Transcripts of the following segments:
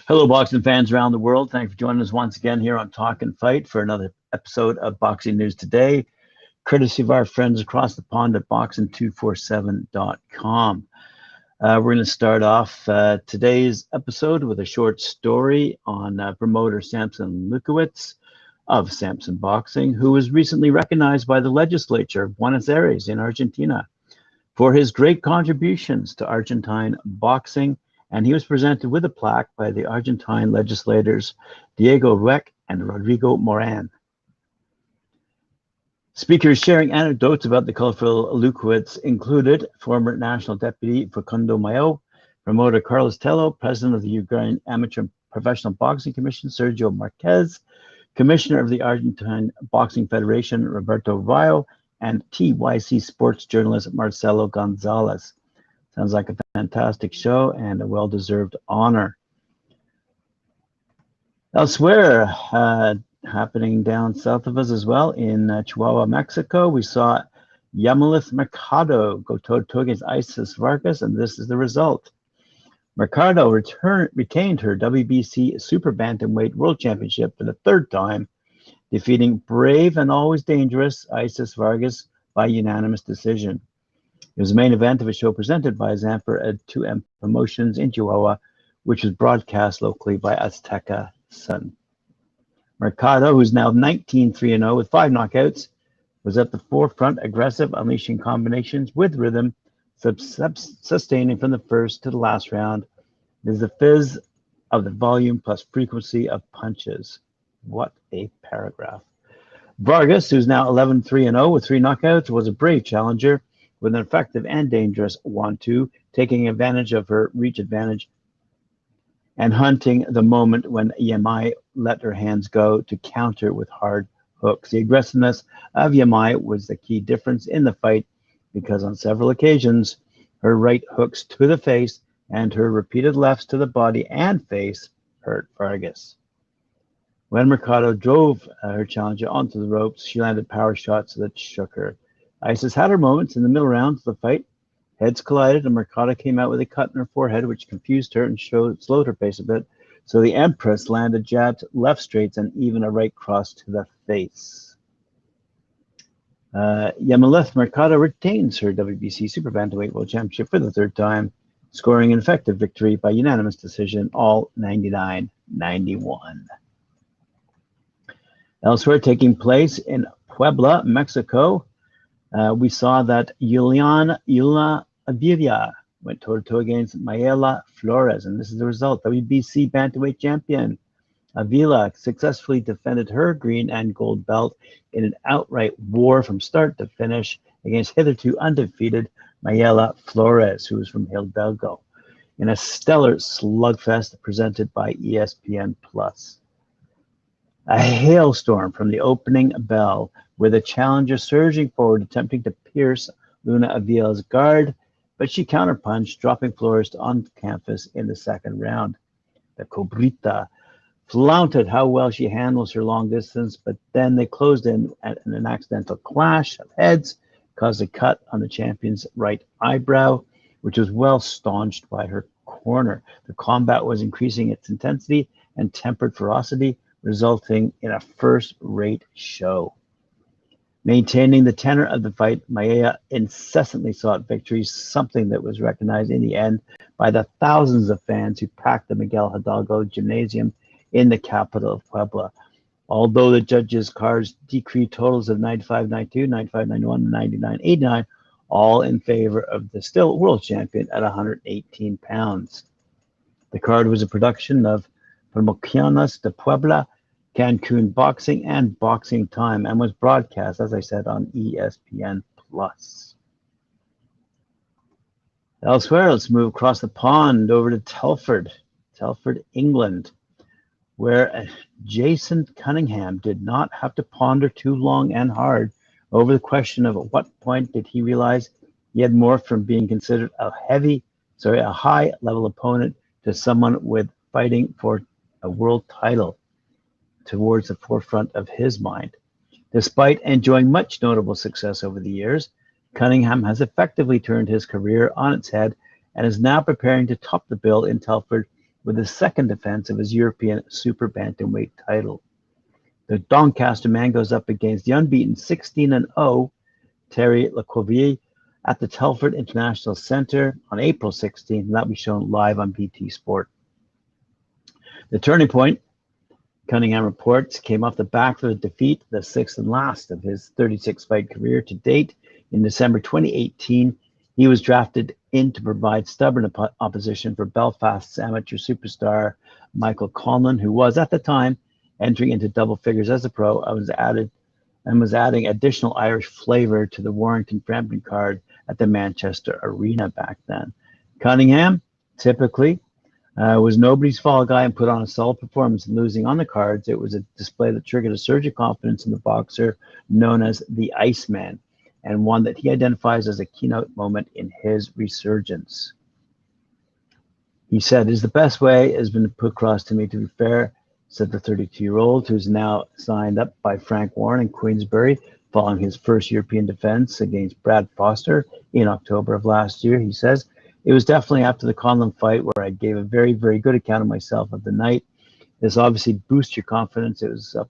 Hello, boxing fans around the world. Thanks for joining us once again here on Talkin Fight for another episode of Boxing News Today, courtesy of our friends across the pond at boxing247.com. We're going to start off today's episode with a short story on promoter Samson Lukowitz of Samson Boxing, who was recently recognized by the legislature of Buenos Aires in Argentina for his great contributions to Argentine boxing. And he was presented with a plaque by the Argentine legislators Diego Rueck and Rodrigo Moran. Speakers sharing anecdotes about the colorful Lukowitz included former National Deputy Facundo Mayo, promoter Carlos Tello, president of the Uruguayan Amateur Professional Boxing Commission Sergio Marquez, commissioner of the Argentine Boxing Federation Roberto Rayo, and TYC sports journalist Marcelo Gonzalez. Sounds like a fantastic show and a well-deserved honor. Elsewhere, happening down south of us as well, in Chihuahua, Mexico, we saw Yamileth Mercado go toe-to-toe against Isis Vargas, and this is the result. Mercado retained her WBC Super Bantamweight World Championship for the third time, defeating brave and always dangerous Isis Vargas by unanimous decision. It was the main event of a show presented by Zamper at 2M Promotions in Chihuahua, which was broadcast locally by Azteca Sun. Mercado, who's now 19-3-0 with 5 knockouts, was at the forefront, aggressive, unleashing combinations with rhythm, sustaining from the first to the last round. There's the fizz of the volume plus frequency of punches. What a paragraph. Vargas, who's now 11-3-0 with 3 knockouts, was a brave challenger with an effective and dangerous 1-2, taking advantage of her reach advantage and hunting the moment when Yamai let her hands go to counter with hard hooks. The aggressiveness of Yamai was the key difference in the fight because on several occasions, her right hooks to the face and her repeated lefts to the body and face hurt Vargas. When Mercado drove her challenger onto the ropes, she landed power shots that shook her. Isis had her moments in the middle rounds of the fight. Heads collided and Mercado came out with a cut in her forehead, which confused her and slowed her pace a bit. So the Empress landed jabs, left straights, and even a right cross to the face. Yamileth Mercado retains her WBC Super Bantamweight World Championship for the third time, scoring an effective victory by unanimous decision, all 99-91. Elsewhere, taking place in Puebla, Mexico, we saw that Yula Avila went toe-to-toe against Mayela Flores, and this is the result. WBC Bantamweight champion Avila successfully defended her green and gold belt in an outright war from start to finish against hitherto undefeated Mayela Flores, who was from Hidalgo, in a stellar slugfest presented by ESPN+. A hailstorm from the opening bell, with the challenger surging forward, attempting to pierce Luna Avila's guard, but she counterpunched, dropping Flores on canvas in the second round. The Cobrita flaunted how well she handles her long distance, but then they closed in an accidental clash of heads, caused a cut on the champion's right eyebrow, which was well staunched by her corner. The combat was increasing its intensity and tempered ferocity, resulting in a first-rate show. Maintaining the tenor of the fight, Maya incessantly sought victories, something that was recognized in the end by the thousands of fans who packed the Miguel Hidalgo Gymnasium in the capital of Puebla. Although the judges' cards decreed totals of 95-92, 95-91, and 99-89, all in favor of the still world champion at 118 pounds. The card was a production of Promociones de Puebla, Cancun Boxing, and Boxing Time, and was broadcast, as I said, on ESPN+. Elsewhere, let's move across the pond over to Telford, England, where Jason Cunningham did not have to ponder too long and hard over the question of at what point did he realize he had morphed from being considered a high-level opponent to someone with fighting for a world title towards the forefront of his mind. Despite enjoying much notable success over the years, Cunningham has effectively turned his career on its head and is now preparing to top the bill in Telford with the second defense of his European super bantamweight title. The Doncaster man goes up against the unbeaten 16-0 Terry Lecovier at the Telford International Centre on April 16th, and that'll be shown live on BT Sport. The turning point, Cunningham reports, came off the back of a defeat, the sixth and last of his 36-fight career to date. In December 2018, he was drafted in to provide stubborn opposition for Belfast's amateur superstar Michael Conlon, who was at the time entering into double figures as a pro, was adding additional Irish flavor to the Warrington-Frampton card at the Manchester Arena back then. Cunningham, typically, was nobody's fall guy and put on a solid performance in losing on the cards. It was a display that triggered a surge of confidence in the boxer known as the Iceman, and one that he identifies as a keynote moment in his resurgence. He said, "Is the best way has been put across to me, to be fair," said the 32-year-old, who's now signed up by Frank Warren in Queensbury following his first European defense against Brad Foster in October of last year. He says, "It was definitely after the Conlon fight where I gave a very, very good account of myself of the night. This obviously boosts your confidence. It was up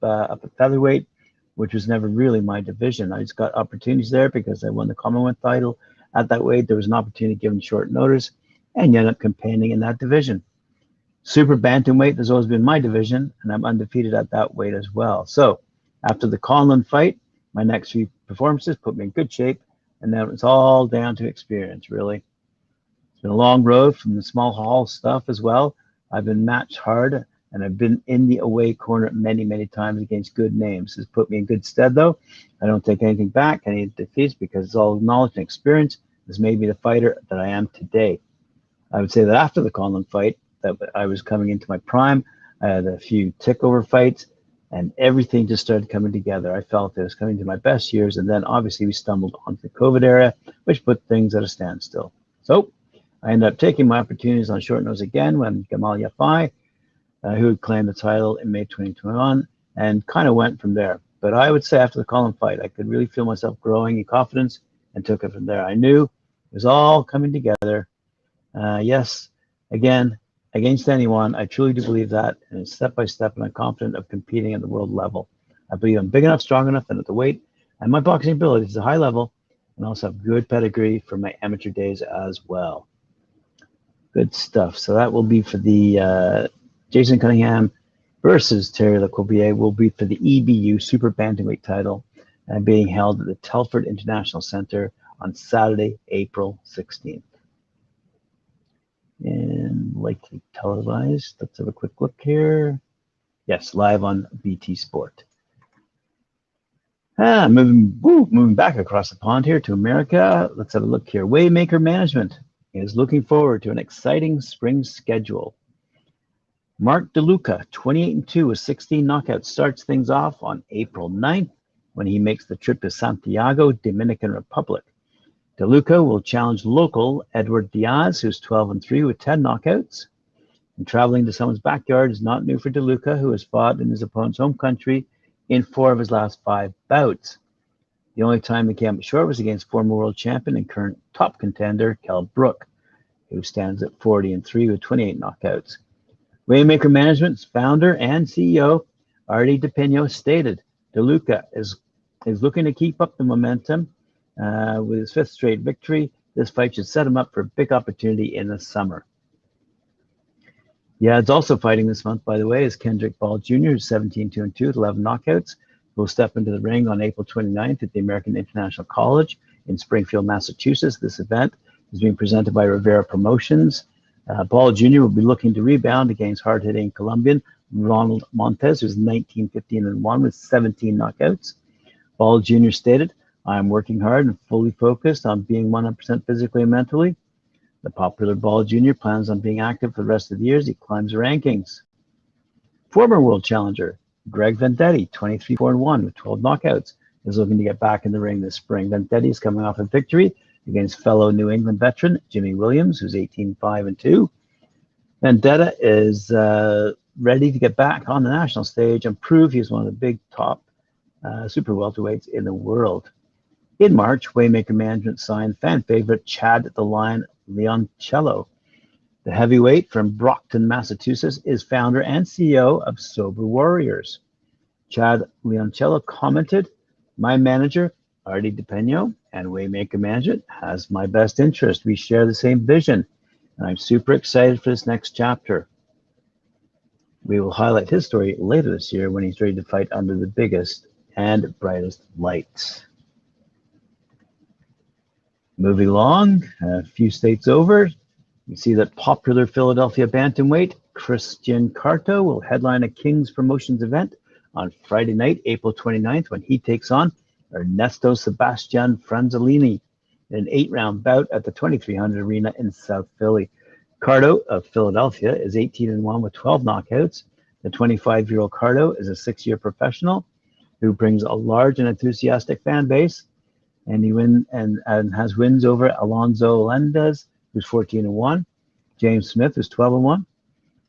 at featherweight, which was never really my division. I just got opportunities there because I won the Commonwealth title at that weight. There was an opportunity given short notice, and you end up campaigning in that division. Super bantamweight has always been my division, and I'm undefeated at that weight as well. So after the Conlon fight, my next few performances put me in good shape, and now it's all down to experience, really. It's been a long road from the small hall stuff as well. I've been matched hard, and I've been in the away corner many, many times against good names. It's put me in good stead, though. I don't take anything back, any defeats, because it's all knowledge and experience has made me the fighter that I am today." I would say that after the Conlon fight, that I was coming into my prime. I had a few tick-over fights, and everything just started coming together. I felt it was coming to my best years, and then obviously we stumbled onto the COVID era, which put things at a standstill. So I ended up taking my opportunities on short notice again when Gamal Yafai, who had claimed the title in May 2021, and kind of went from there. But I would say after the Conlon fight, I could really feel myself growing in confidence and took it from there. I knew it was all coming together. Yes, again, against anyone, I truly do believe that, and it's step by step, and I'm confident of competing at the world level. I believe I'm big enough, strong enough, and at the weight and my boxing ability is a high level, and also have good pedigree from my amateur days as well. Good stuff. So that will be for the Jason Cunningham versus Terry Lecovier will be for the EBU Super Bantamweight title, and being held at the Telford International Centre on Saturday, April 16th. And likely televised. Let's have a quick look here. Yes, live on BT Sport. Moving back across the pond here to America. Let's have a look here. Waymaker Management is looking forward to an exciting spring schedule. Mark DeLuca, 28-2 with 16 knockouts, starts things off on April 9th when he makes the trip to Santiago, Dominican Republic. DeLuca will challenge local Edward Diaz, who's 12-3 with 10 knockouts. And traveling to someone's backyard is not new for DeLuca, who has fought in his opponent's home country in 4 of his last 5 bouts. The only time he came up short was against former world champion and current top contender Kell Brook, who stands at 40-3 with 28 knockouts. Waymaker Management's founder and CEO, Artie DePino, stated DeLuca is looking to keep up the momentum with his 5th straight victory. This fight should set him up for a big opportunity in the summer. Yeah, it's also fighting this month, by the way, is Kendrick Ball Jr., who's 17-2 with 11 knockouts. Will step into the ring on April 29th at the American International College in Springfield, Massachusetts. This event is being presented by Rivera Promotions. Ball Jr. will be looking to rebound against hard-hitting Colombian Ronald Montes, who's 19-15-1 with 17 knockouts. Ball Jr. stated, "I'm working hard and fully focused on being 100% physically and mentally." The popular Ball Jr. plans on being active for the rest of the year as he climbs the rankings. Former world challenger Greg Vendetti, 23-4-1 with 12 knockouts, is looking to get back in the ring this spring. Vendetti is coming off a victory against fellow New England veteran Jimmy Williams, who's 18-5-2. Vendetta is ready to get back on the national stage and prove he's one of the big top super welterweights in the world. In March, Waymaker Management signed fan favorite Chad the Lion Leoncello. The heavyweight from Brockton, Massachusetts, is founder and CEO of Sober Warriors. Chad Leoncello commented, "My manager, Artie DePeno, and Waymaker Management has my best interest. We share the same vision, and I'm super excited for this next chapter." We will highlight his story later this year when he's ready to fight under the biggest and brightest lights. Moving along, a few states over, you see that popular Philadelphia bantamweight Christian Carto will headline a King's Promotions event on Friday night, April 29th, when he takes on Ernesto Sebastian Franzolini in an 8-round bout at the 2300 Arena in South Philly. Carto of Philadelphia is 18-1 with 12 knockouts. The 25-year-old Carto is a 6-year professional who brings a large and enthusiastic fan base, and and has wins over Alonzo Melendez, who's 14-1, James Smith, who's 12-1.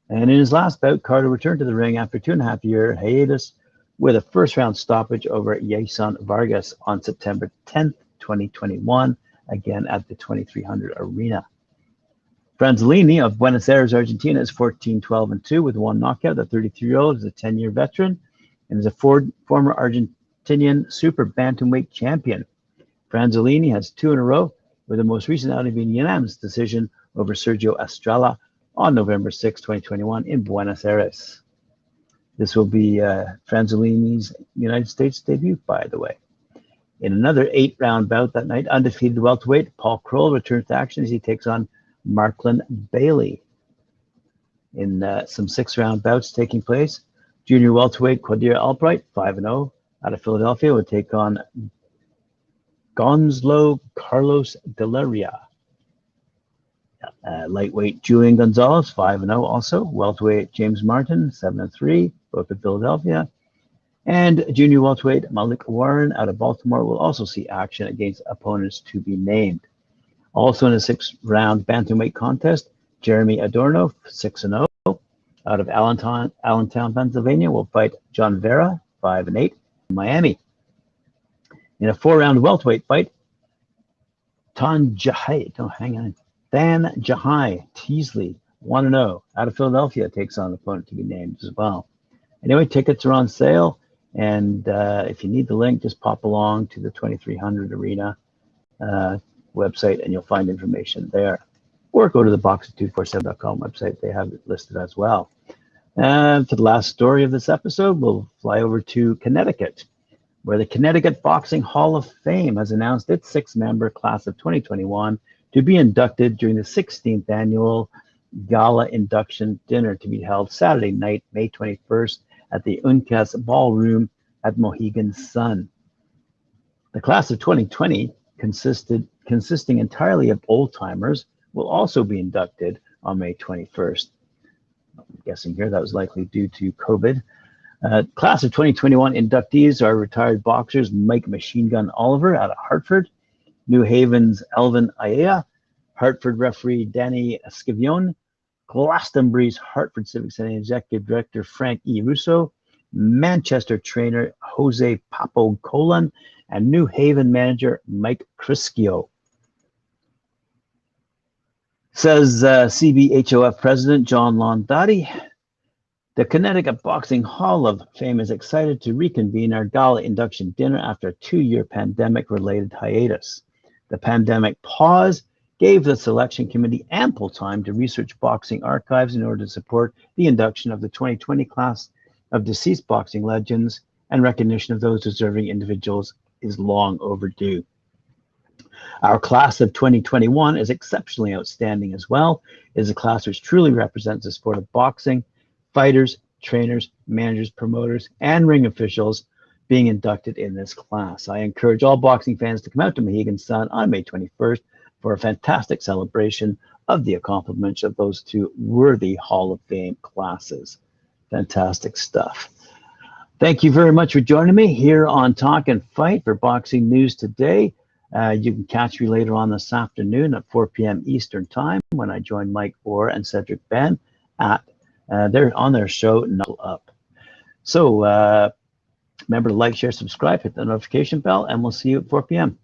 And in his last bout, Carto returned to the ring after 2.5-year hiatus with a first-round stoppage over Yason Vargas on September 10th, 2021, again at the 2300 Arena. Franzolini of Buenos Aires, Argentina, is 14-12-2 with 1 knockout. The 33-year-old is a 10-year veteran and is a former Argentinian super bantamweight champion. Franzolini has 2 in a row, with the most recent outing being a unanimous decision over Sergio Estrella on November 6, 2021 in Buenos Aires. This will be Franzolini's United States debut, by the way. In another 8-round bout that night, undefeated welterweight Paul Kroll returns to action as he takes on Marklin Bailey. In some 6-round bouts taking place, junior welterweight Quadir Albright, 5-0, out of Philadelphia, will take on Gonzalo Carlos de la Ria. Lightweight Julian Gonzalez, 5-0 also. Welterweight James Martin, 7-3, both in Philadelphia. And junior welterweight Malik Warren out of Baltimore will also see action against opponents to be named. Also in a 6-round bantamweight contest, Jeremy Adorno, 6-0, out of Allentown, Pennsylvania, will fight John Vera, 5-8, in Miami. In a 4-round welterweight fight, Dan Jahai Teasley, 1-0, out of Philadelphia, takes on an opponent to be named as well. Anyway, tickets are on sale, and if you need the link, just pop along to the 2300 Arena website, and you'll find information there. Or go to the boxing247.com website. They have it listed as well. And for the last story of this episode, we'll fly over to Connecticut, where the Connecticut Boxing Hall of Fame has announced its 6-member class of 2021 to be inducted during the 16th annual gala induction dinner to be held Saturday night, May 21st, at the Uncas Ballroom at Mohegan Sun. The class of 2020, consisting entirely of old-timers, will also be inducted on May 21st. I'm guessing here that was likely due to COVID. Class of 2021 inductees are retired boxers Mike Machine Gun Oliver out of Hartford, New Haven's Elvin Ayala, Hartford referee Danny Scavione, Glastonbury's Hartford Civic Center Executive Director Frank E. Russo, Manchester trainer Jose Papo Colon, and New Haven manager Mike Crischio. Says CBHOF President John Londotti, the Connecticut Boxing Hall of Fame is excited to reconvene our gala induction dinner after a 2-year pandemic-related hiatus. The pandemic pause gave the selection committee ample time to research boxing archives in order to support the induction of the 2020 class of deceased boxing legends, and recognition of those deserving individuals is long overdue. Our class of 2021 is exceptionally outstanding as well. It is a class which truly represents the sport of boxing. Fighters, trainers, managers, promoters, and ring officials being inducted in this class. I encourage all boxing fans to come out to Mohegan Sun on May 21st for a fantastic celebration of the accomplishments of those 2 worthy Hall of Fame classes. Fantastic stuff. Thank you very much for joining me here on Talk and Fight for Boxing News today. You can catch me later on this afternoon at 4 p.m. Eastern Time when I join Mike Orr and Cedric Ben at they're on their show Knuckle Up. So Remember to like, share, subscribe, hit the notification bell, and we'll see you at 4 p.m.